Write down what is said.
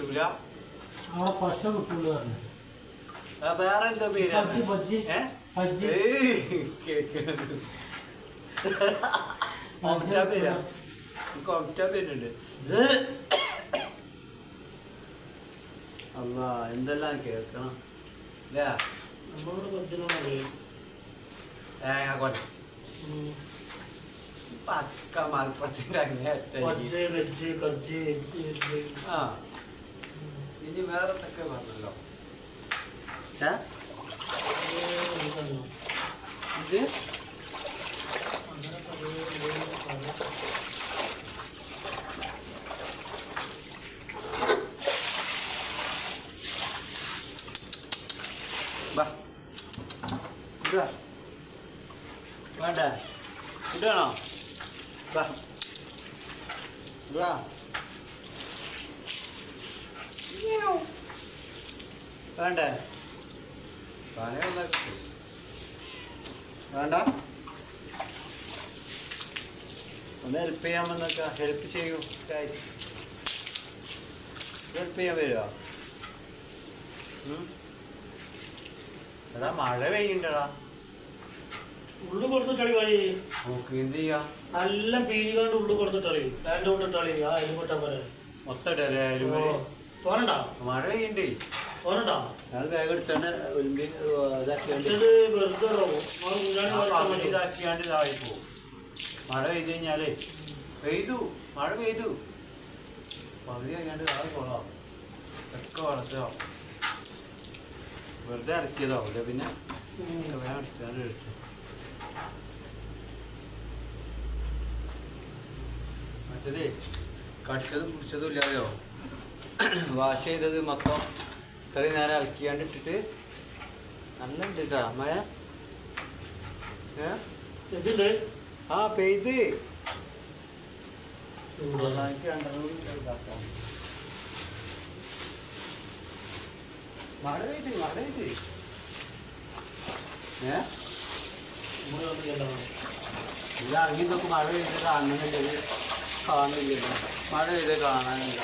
കിട്ടൂല. അവിടെ പശ കിട്ടുള്ളൂ പറഞ്ഞു. വേറെ എന്താ പേര്? പേരുണ്ട്. അല്ല എന്തെല്ലാം കേൾക്കണം പക്ക മലപ്പുറത്തിന്റെ ആ ഇനി വേറെ എന്തൊക്കെ പറഞ്ഞല്ലോ. ഇത് വേണ്ട ഇടാണോ? വേണ്ടേ? വേണ്ട ഒന്ന് ഹെൽപ്പ് ചെയ്യാമെന്നൊക്കെ. ഹെൽപ്പ് ചെയ്യൂ. ഹെൽപ്പ് ചെയ്യാൻ വരുമോ? എടാ മഴ പെയ്യണ്ടടാ. ഉള്ളു കൊടുത്ത് കളി പോയി നോക്ക് എന്ത് ചെയ്യാ? നല്ല പീരികാണ്ട് ഉള്ളു കൊടുത്ത് കളി. രണ്ട് കൊണ്ട് കളി. ആ എലിമുട്ട പോലെ മൊത്തം തോന്നണ്ടാ? മഴ പെയ്യണ്ടേ? തോന്നണ്ടാ? അത് വേഗം എടുത്തോണ്ട് ഇതാക്കിയാണ്ട് ഇതായിപ്പോ. മഴ പെയ്ത് കഴിഞ്ഞാലേ മഴ പെയ്തു പകുതി കഴിഞ്ഞാണ്ട് ആകെ കൊള്ളാം. ഒക്കെ വളർത്തോ വെറുതെ ഇറക്കിയതാവൂല. പിന്നെ വേഗം എടുത്താണ്ട് എടുത്തു. മറ്റേതേ കടിച്ചതും പിടിച്ചതും ഇല്ലാതെയോ വാഷ് ചെയ്തത് മൊത്തം ഇത്രയും നേരം ഇളക്കിയാണ്ട് ഇട്ടിട്ട് നല്ല ഉണ്ട് കേട്ടോ മഴ. ആ പെയ്ത് മഴ പെയ്ത് ഇത് ഇറങ്ങി നോക്കും. മഴ പെയ്ത് കാണുന്നില്ല, കാണില്ലല്ലോ. മഴ പെയ്ത് കാണാനില്ല.